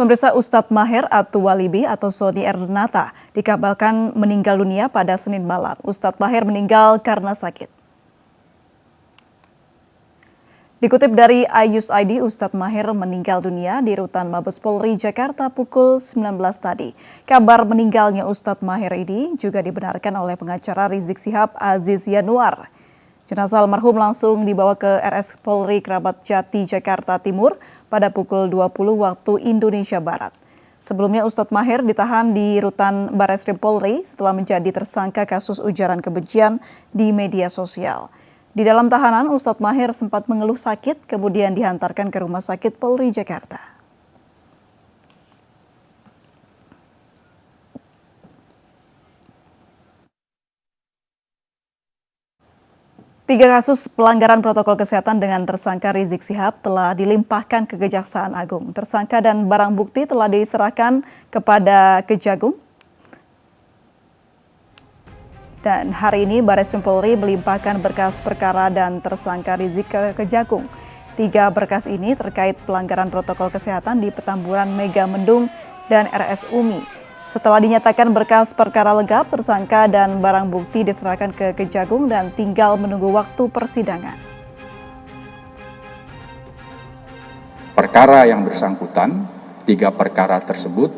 Pemirsa, Ustadz Maher At-Tuwalibi atau Sony Ernata dikabarkan meninggal dunia pada Senin malam. Ustadz Maher meninggal karena sakit. Dikutip dari iNews.id, Ustadz Maher meninggal dunia di Rutan Mabes Polri Jakarta pukul 19 tadi. Kabar meninggalnya Ustadz Maher ini juga dibenarkan oleh pengacara Rizik Syihab Aziz Yanuar. Jenazah almarhum langsung dibawa ke RS Polri Kramat Jati, Jakarta Timur pada pukul 20 waktu Indonesia Barat. Sebelumnya Ustadz Maher ditahan di Rutan Barreskrim Polri setelah menjadi tersangka kasus ujaran kebencian di media sosial. Di dalam tahanan, Ustadz Maher sempat mengeluh sakit, kemudian dihantarkan ke Rumah Sakit Polri Jakarta. Tiga kasus pelanggaran protokol kesehatan dengan tersangka Rizik Syihab telah dilimpahkan ke Kejaksaan Agung. Tersangka dan barang bukti telah diserahkan kepada Kejagung. Dan hari ini Barreskrim Polri melimpahkan berkas perkara dan tersangka Rizik ke Kejagung. Tiga berkas ini terkait pelanggaran protokol kesehatan di Petamburan Megamendung dan RS Umi. Setelah dinyatakan berkas perkara lengkap, tersangka dan barang bukti diserahkan ke Kejagung dan tinggal menunggu waktu persidangan. Perkara yang bersangkutan, tiga perkara tersebut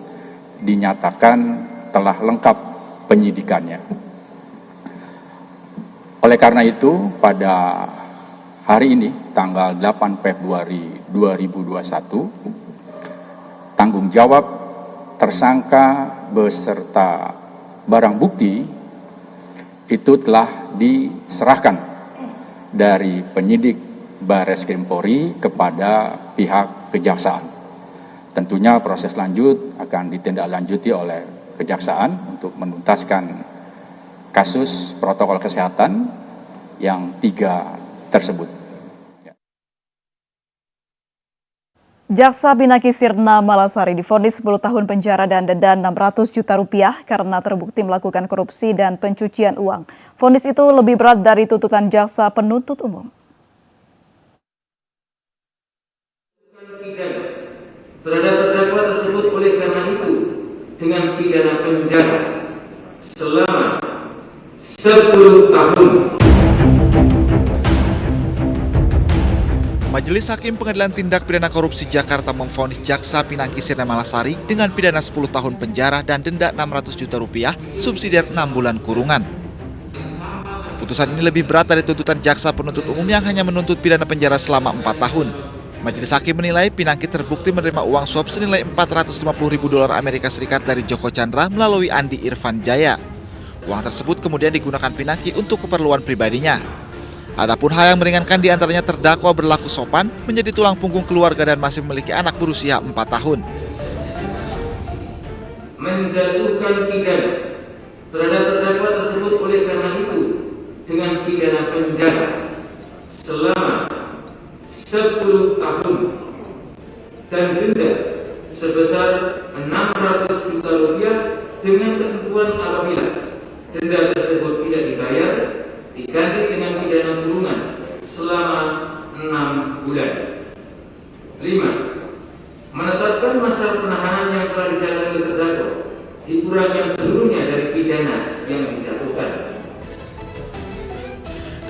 dinyatakan telah lengkap penyidikannya. Oleh karena itu, pada hari ini, tanggal 8 Februari 2021, tanggung jawab tersangka beserta barang bukti itu telah diserahkan dari penyidik Barreskrim Polri kepada pihak kejaksaan. Tentunya proses lanjut akan ditindaklanjuti oleh kejaksaan untuk menuntaskan kasus protokol kesehatan yang tiga tersebut. Jaksa Pinangki Sirna Malasari divonis 10 tahun penjara dan denda 600 juta rupiah karena terbukti melakukan korupsi dan pencucian uang. Vonis itu lebih berat dari tuntutan jaksa penuntut umum. Terhadap terdakwa tersebut oleh karena itu dengan pidana penjara selama 10 tahun. Majelis Hakim Pengadilan Tindak Pidana Korupsi Jakarta memvonis Jaksa Pinangki Sirna Malasari dengan pidana 10 tahun penjara dan denda 600 juta rupiah subsidiar 6 bulan kurungan. Putusan ini lebih berat dari tuntutan jaksa penuntut umum yang hanya menuntut pidana penjara selama 4 tahun. Majelis Hakim menilai Pinangki terbukti menerima uang suap senilai $450.000 Amerika Serikat dari Joko Chandra melalui Andi Irfan Jaya. Uang tersebut kemudian digunakan Pinangki untuk keperluan pribadinya. Adapun hal yang meringankan diantaranya terdakwa berlaku sopan, menjadi tulang punggung keluarga dan masih memiliki anak berusia 4 tahun. Menjatuhkan pidana terhadap terdakwa tersebut oleh karena itu dengan pidana penjara selama 10 tahun dan denda sebesar 600 juta rupiah dengan ketentuan apabila denda tersebut tidak dibayar diganti dengan pidana kurungan selama 6 bulan. 5. Menetapkan masa penahanan yang telah dijalani terdakwa dikurangkan seluruhnya dari pidana yang dijatuhkan.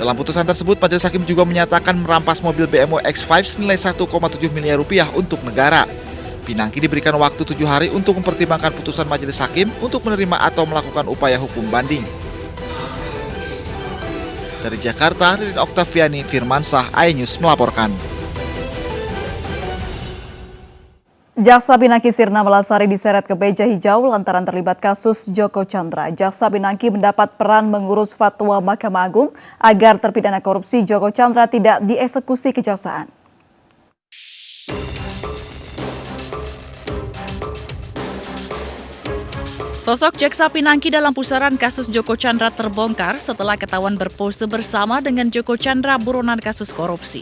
Dalam putusan tersebut, Majelis Hakim juga menyatakan merampas mobil BMW X5 senilai 1,7 miliar rupiah untuk negara. Pinangki diberikan waktu 7 hari untuk mempertimbangkan putusan Majelis Hakim untuk menerima atau melakukan upaya hukum banding. Dari Jakarta, Ririn Oktaviani Firmansyah, iNews melaporkan. Jaksa Pinangki Sirna Malasari diseret ke meja hijau lantaran terlibat kasus Joko Chandra. Jaksa Pinangki mendapat peran mengurus fatwa Mahkamah Agung agar terpidana korupsi Joko Chandra tidak dieksekusi kejaksaan. Sosok Jaksa Pinangki dalam pusaran kasus Joko Chandra terbongkar setelah ketahuan berpose bersama dengan Joko Chandra buronan kasus korupsi.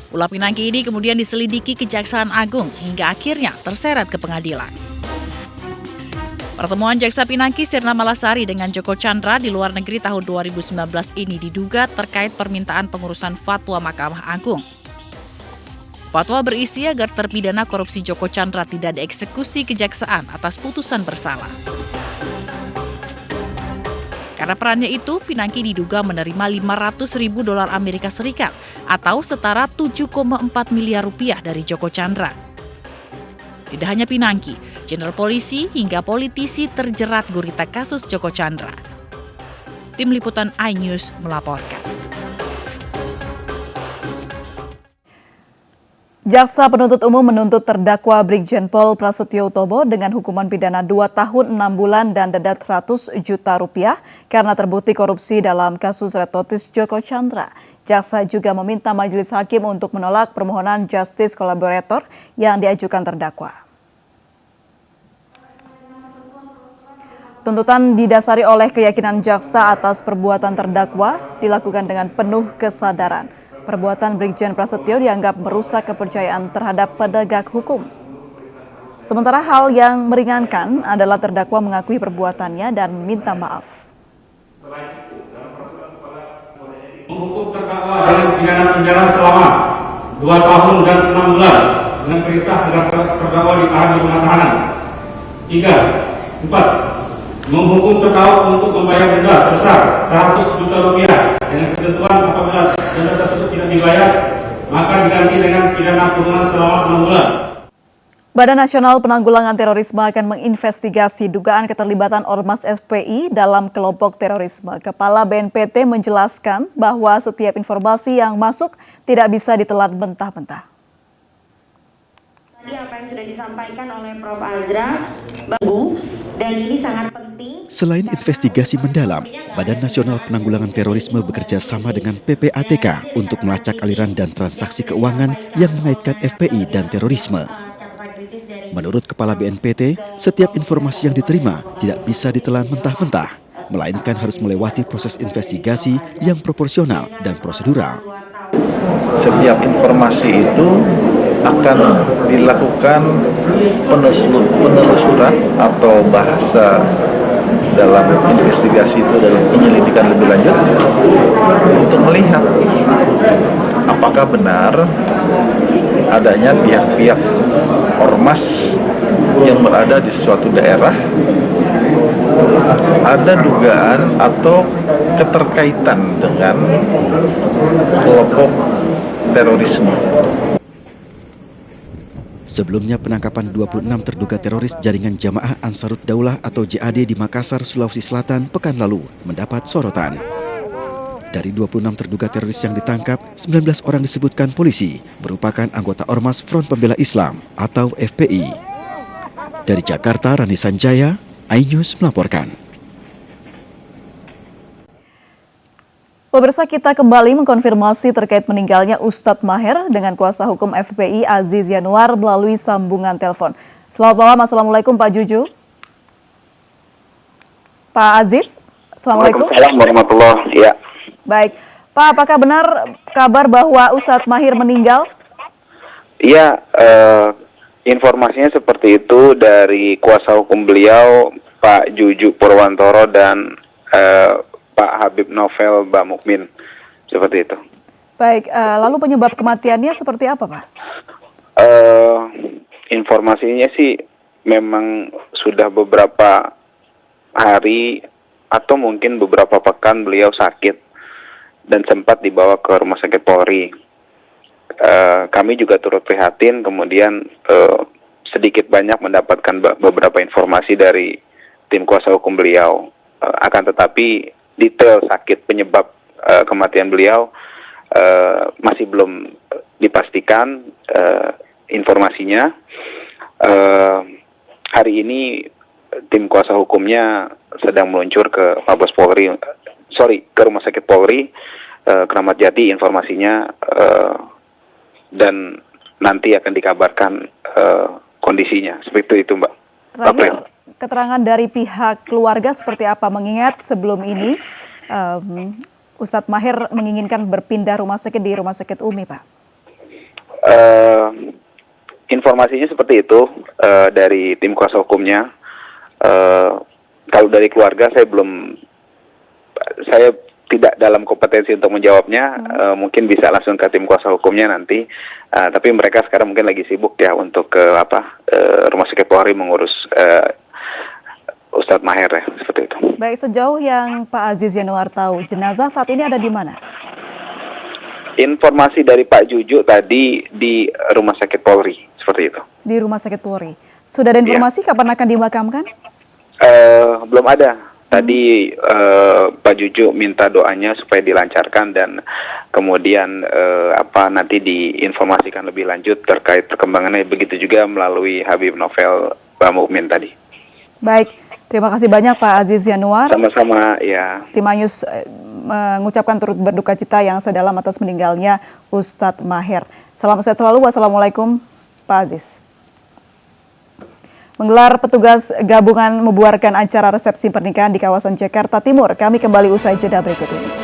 Ulah Pinangki ini kemudian diselidiki Kejaksaan Agung hingga akhirnya terseret ke pengadilan. Pertemuan Jaksa Pinangki Sirna Malasari dengan Joko Chandra di luar negeri tahun 2019 ini diduga terkait permintaan pengurusan fatwa Mahkamah Agung. Fatwa berisi agar terpidana korupsi Joko Chandra tidak dieksekusi kejaksaan atas putusan bersalah. Karena perannya itu, Pinangki diduga menerima $500.000 Amerika Serikat atau setara 7,4 miliar rupiah dari Joko Chandra. Tidak hanya Pinangki, jenderal polisi hingga politisi terjerat gurita kasus Joko Chandra. Tim Liputan iNews melaporkan. Jaksa penuntut umum menuntut terdakwa Brigjen Pol Prasetyo Utomo dengan hukuman pidana 2 tahun 6 bulan dan denda 100 juta rupiah karena terbukti korupsi dalam kasus Retotis Joko Chandra. Jaksa juga meminta majelis hakim untuk menolak permohonan justice collaborator yang diajukan terdakwa. Tuntutan didasari oleh keyakinan jaksa atas perbuatan terdakwa dilakukan dengan penuh kesadaran. Perbuatan Brigjen Prasetyo dianggap merusak kepercayaan terhadap penegak hukum. Sementara hal yang meringankan adalah terdakwa mengakui perbuatannya dan meminta maaf. Menghukum terdakwa dengan pidana penjara selama 2 tahun dan 6 bulan dengan perintah agar terdakwa ditahan di rumah tahanan. 3. 4. Menghukum terdakwa untuk membayar denda sebesar 100 juta rupiah dengan ketentuan apabila denda tersebut tidak dibayar, maka diganti dengan pidana kurungan selama 6 bulan. Badan Nasional Penanggulangan Terorisme akan menginvestigasi dugaan keterlibatan Ormas FPI dalam kelompok terorisme. Kepala BNPT menjelaskan bahwa setiap informasi yang masuk tidak bisa ditelan mentah-mentah. Tadi apa yang sudah disampaikan oleh Prof. Azra, dan ini sangat penting. Selain investigasi mendalam, Badan Nasional Penanggulangan Terorisme bekerja sama dengan PPATK untuk melacak aliran dan transaksi keuangan yang mengaitkan FPI dan terorisme. Menurut Kepala BNPT, setiap informasi yang diterima tidak bisa ditelan mentah-mentah, melainkan harus melewati proses investigasi yang proporsional dan prosedural. Setiap informasi itu akan dilakukan penelusuran atau bahasa dalam investigasi itu dalam penyelidikan lebih lanjut untuk melihat apakah benar adanya pihak-pihak ormas yang berada di suatu daerah ada dugaan atau keterkaitan dengan kelompok terorisme. Sebelumnya penangkapan 26 terduga teroris jaringan Jamaah Ansarut Daulah atau JAD di Makassar, Sulawesi Selatan pekan lalu mendapat sorotan. Dari 26 terduga teroris yang ditangkap, 19 orang disebutkan polisi merupakan anggota Ormas Front Pembela Islam atau FPI. Dari Jakarta, Rani Sanjaya, iNews melaporkan. Pemirsa, kita kembali mengkonfirmasi terkait meninggalnya Ustadz Maher dengan kuasa hukum FPI Aziz Yanuar melalui sambungan telepon. Selamat malam, Assalamualaikum Pak Juju. Pak Aziz, Assalamualaikum. Waalaikumsalam warahmatullahi wabarakatuh. Ya. Baik, Pak, apakah benar kabar bahwa Ustadz Maher meninggal? Iya, informasinya seperti itu dari kuasa hukum beliau, Pak Juju Purwantoro dan Pak Habib Novel Mbak Mukmin, seperti itu. Baik, lalu penyebab kematiannya seperti apa, Pak? Informasinya sih memang sudah beberapa hari atau mungkin beberapa pekan beliau sakit dan sempat dibawa ke Rumah Sakit Polri. Kami juga turut prihatin, kemudian sedikit banyak mendapatkan beberapa informasi dari tim kuasa hukum beliau. Akan tetapi detail sakit penyebab kematian beliau masih belum dipastikan informasinya. Hari ini tim kuasa hukumnya sedang meluncur ke Mabes Polri, ke Rumah Sakit Polri Kramat Jati informasinya, dan nanti akan dikabarkan kondisinya. Seperti itu, Mbak. Terakhir, keterangan dari pihak keluarga seperti apa? Mengingat sebelum ini Ustadz Maher menginginkan berpindah rumah sakit di Rumah Sakit Umi, Pak. Informasinya seperti itu dari tim kuasa hukumnya. Kalau dari keluarga saya tidak dalam kompetensi untuk menjawabnya, mungkin bisa langsung ke tim kuasa hukumnya nanti. Tapi mereka sekarang mungkin lagi sibuk ya untuk ke Rumah Sakit Polri mengurus Ustadz Maher ya, seperti itu. Baik, sejauh yang Pak Aziz Yanuar tahu, jenazah saat ini ada di mana? Informasi dari Pak Juju tadi di Rumah Sakit Polri, seperti itu. Di Rumah Sakit Polri. Sudah ada informasi kapan akan dimakamkan? Belum ada. Tadi Pak Juju minta doanya supaya dilancarkan dan kemudian nanti diinformasikan lebih lanjut terkait perkembangannya. Begitu juga melalui Habib Novel Mukmin tadi. Baik, terima kasih banyak Pak Aziz Yanuar. Sama-sama ya. Tim Anyus mengucapkan turut berduka cita yang sedalam atas meninggalnya Ustadz Maher. Salam sehat selalu. Wassalamualaikum Pak Aziz. Menggelar petugas gabungan membuarkan acara resepsi pernikahan di kawasan Jakarta Timur. Kami kembali usai jeda berikut ini.